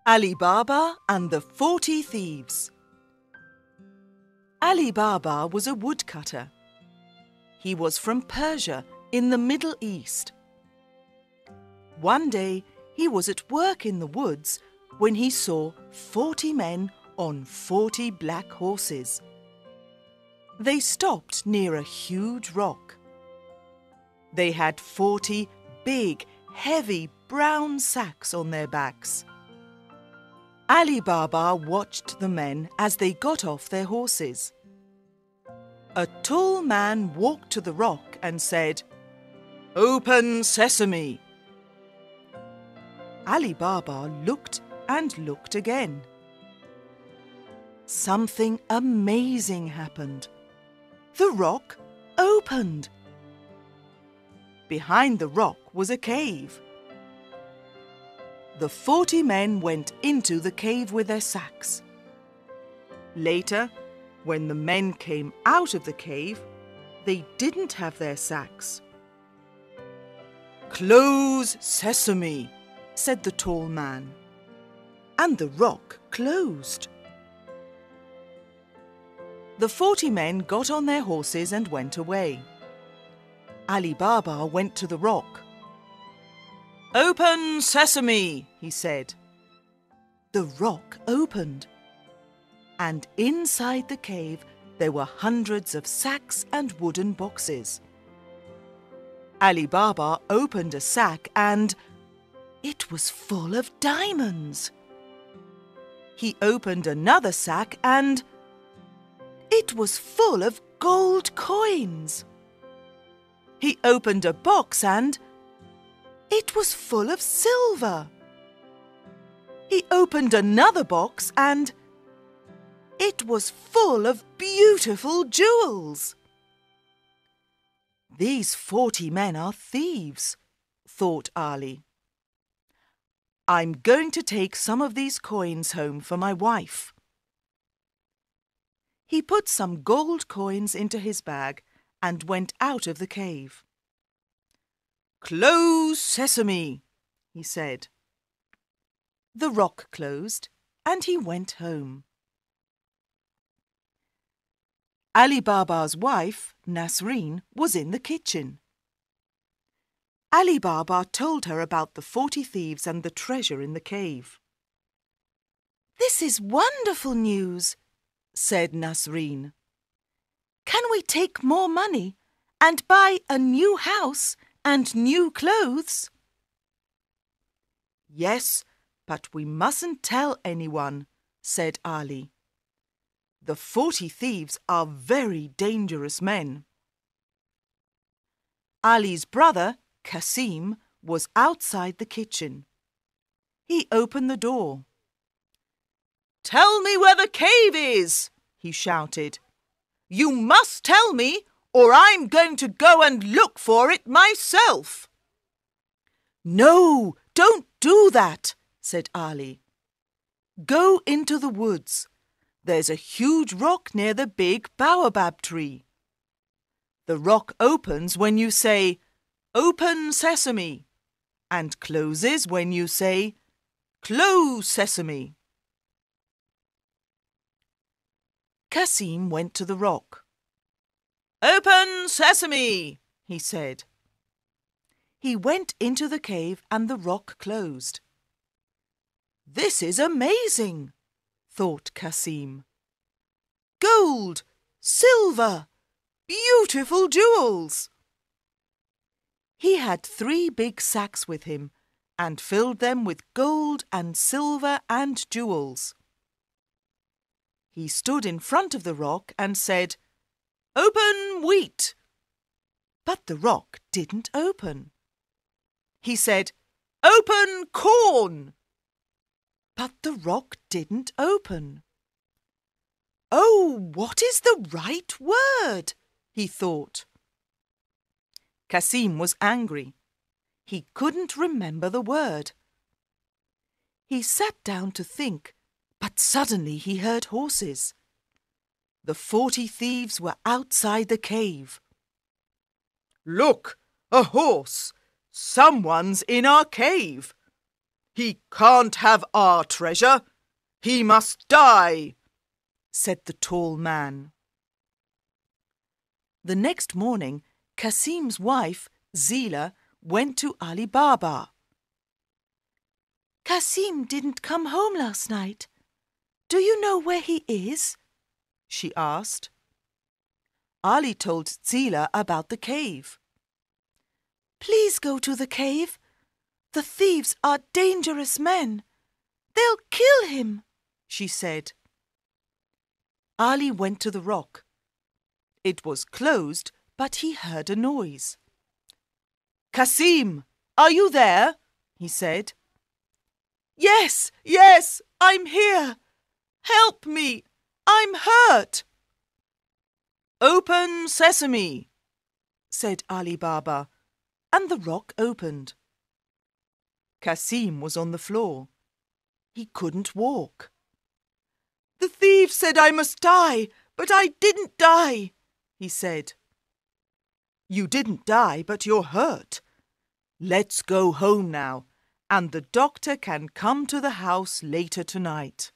Alibaba and the 40 Thieves. Alibaba was a woodcutter. He was from Persia in the Middle East. One day he was at work in the woods when he saw 40 men on 40 black horses. They stopped near a huge rock. They had 40 big, heavy brown sacks on their backs. Alibaba watched the men as they got off their horses. A tall man walked to the rock and said, "Open sesame!" Alibaba looked and looked again. Something amazing happened. The rock opened. Behind the rock was a cave. The 40 men went into the cave with their sacks. Later, when the men came out of the cave, they didn't have their sacks. "Close sesame," said the tall man, and the rock closed. The 40 men got on their horses and went away. Alibaba went to the rock. "Open sesame," he said. The rock opened, and inside the cave there were hundreds of sacks and wooden boxes. Alibaba opened a sack and it was full of diamonds. He opened another sack and it was full of gold coins. He opened a box and it was full of silver. He opened another box and it was full of beautiful jewels. "These 40 men are thieves," thought Ali. "I'm going to take some of these coins home for my wife." He put some gold coins into his bag and went out of the cave. "Close sesame," he said. The rock closed and he went home. Alibaba's wife, Nasreen, was in the kitchen. Alibaba told her about the 40 thieves and the treasure in the cave. "This is wonderful news," said Nasreen. "Can we take more money and buy a new house and new clothes?" "Yes, but we mustn't tell anyone," said Ali. "The 40 thieves are very dangerous men." Ali's brother, Kasim, was outside the kitchen. He opened the door. "Tell me where the cave is," he shouted. "You must tell me, or I'm going to go and look for it myself." "No, don't do that," said Ali. "Go into the woods. There's a huge rock near the big baobab tree. The rock opens when you say, 'Open sesame,' and closes when you say, 'Close sesame.'" Kasim went to the rock. "Open sesame," he said. He went into the cave and the rock closed. "This is amazing," thought Kasim. "Gold, silver, beautiful jewels." He had 3 big sacks with him and filled them with gold and silver and jewels. He stood in front of the rock and said, "Open wheat." But the rock didn't open. He said, "Open corn." But the rock didn't open. "Oh, what is the right word?" he thought. Kasim was angry. He couldn't remember the word. He sat down to think, but suddenly he heard horses. The 40 thieves were outside the cave. "Look, a horse! Someone's in our cave," He can't have our treasure. He must die," said the tall man. The next morning, Kasim's wife, Zila, went to Alibaba. "Kasim didn't come home last night. Do you know where he is?" she asked. Ali told Zila about the cave. "Please go to the cave. The thieves are dangerous men. They'll kill him," she said. Ali went to the rock. It was closed, but he heard a noise. "Kasim, are you there?" he said. Yes, I'm here. Help me, I'm hurt." "Open sesame," said Alibaba, and the rock opened. Kasim was on the floor. He couldn't walk. "The thief said I must die, but I didn't die," he said. "You didn't die, but you're hurt. Let's go home now, and the doctor can come to the house later tonight."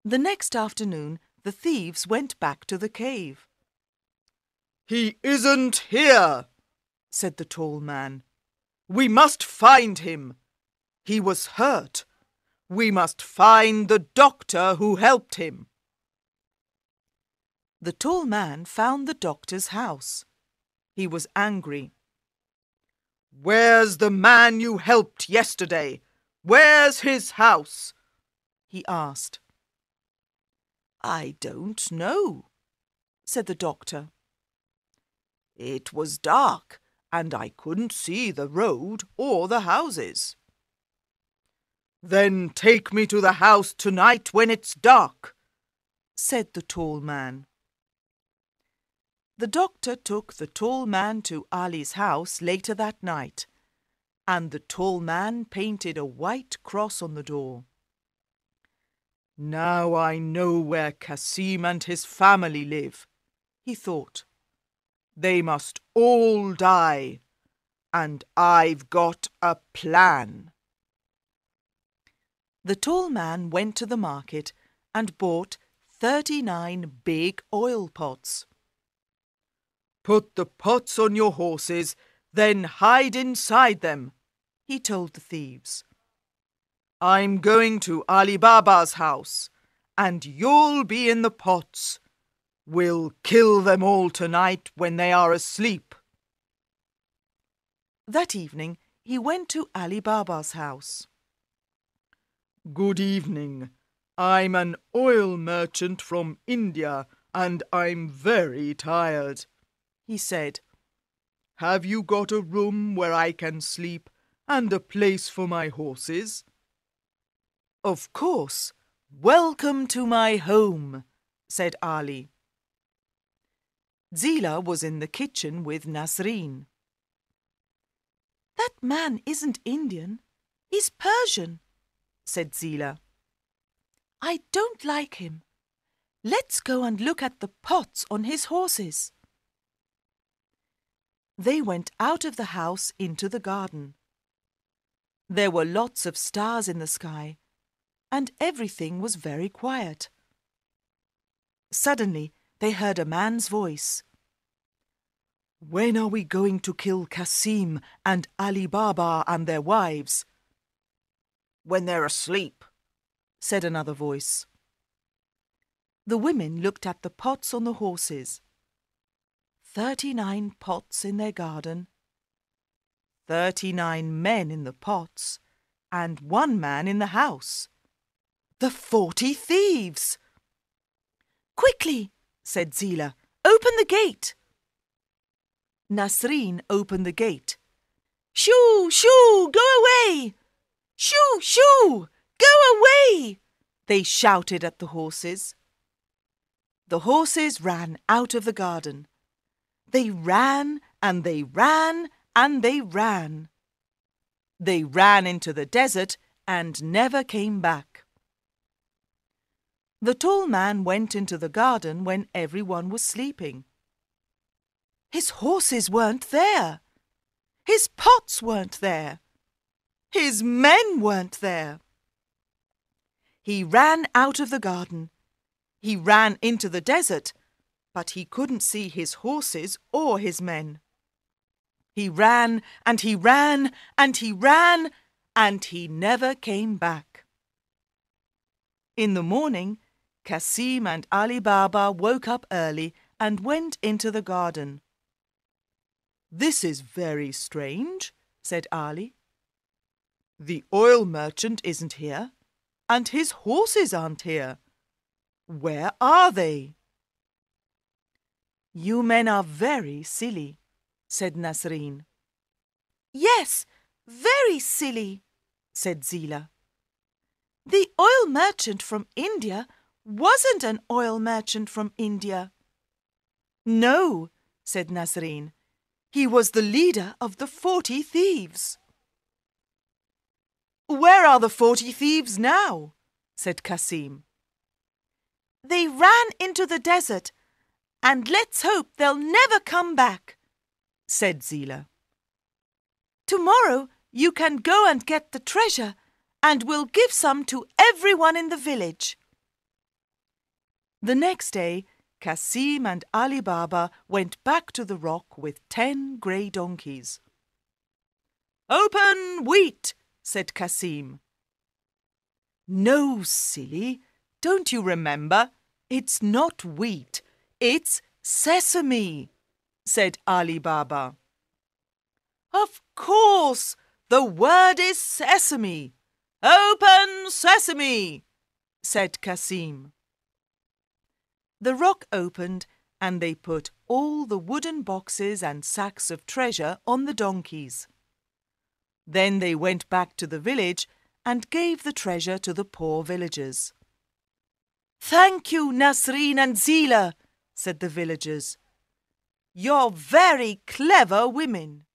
The next afternoon, the thieves went back to the cave. "He isn't here," said the tall man. "We must find him. He was hurt. We must find the doctor who helped him." The tall man found the doctor's house. He was angry. "Where's the man you helped yesterday? Where's his house?" he asked. "I don't know," said the doctor. "It was dark, and I couldn't see the road or the houses." "Then take me to the house tonight when it's dark," said the tall man. The doctor took the tall man to Ali's house later that night, and the tall man painted a white cross on the door. "Now I know where Kasim and his family live," he thought. "They must all die, and I've got a plan." The tall man went to the market and bought 39 big oil pots. "Put the pots on your horses, then hide inside them," he told the thieves. "I'm going to Alibaba's house, and you'll be in the pots. We'll kill them all tonight when they are asleep." That evening, he went to Alibaba's house. "Good evening. I'm an oil merchant from India, and I'm very tired," he said. "Have you got a room where I can sleep and a place for my horses?" "Of course. Welcome to my home," said Ali. Zila was in the kitchen with Nasreen. "That man isn't Indian. He's Persian," said Zila. "I don't like him. Let's go and look at the pots on his horses." They went out of the house into the garden. There were lots of stars in the sky, and everything was very quiet. Suddenly, they heard a man's voice. "When are we going to kill Kasim and Alibaba and their wives?" "When they're asleep," said another voice. The women looked at the pots on the horses. 39 pots in their garden, 39 men in the pots, and 1 man in the house. The 40 thieves! "Quickly," said Zila, "open the gate." Nasreen opened the gate. "Shoo, shoo, go away! Shoo, shoo, go away!" they shouted at the horses. The horses ran out of the garden. They ran and they ran and they ran. They ran into the desert and never came back. The tall man went into the garden when everyone was sleeping. His horses weren't there. His pots weren't there. His men weren't there. He ran out of the garden. He ran into the desert, but he couldn't see his horses or his men. He ran and he ran and he ran, and he never came back. In the morning, Kasim and Alibaba woke up early and went into the garden. "This is very strange," said Ali. "The oil merchant isn't here, and his horses aren't here. Where are they?" "You men are very silly," said Nasreen. "Yes, very silly," said Zila. "The oil merchant from India wasn't an oil merchant from India." "No," said Nasreen. "He was the leader of the 40 thieves." "Where are the 40 thieves now?" said Kasim. "They ran into the desert, and let's hope they'll never come back," said Zila. "Tomorrow you can go and get the treasure, and we'll give some to everyone in the village." The next day, Kasim and Alibaba went back to the rock with 10 grey donkeys. "Open wheat," said Kasim. "No, silly, don't you remember? It's not wheat, it's sesame," said Alibaba. "Of course, the word is sesame. Open sesame," said Kasim. The rock opened, and they put all the wooden boxes and sacks of treasure on the donkeys. Then they went back to the village and gave the treasure to the poor villagers. "Thank you, Nasreen and Zila," said the villagers. "You're very clever women."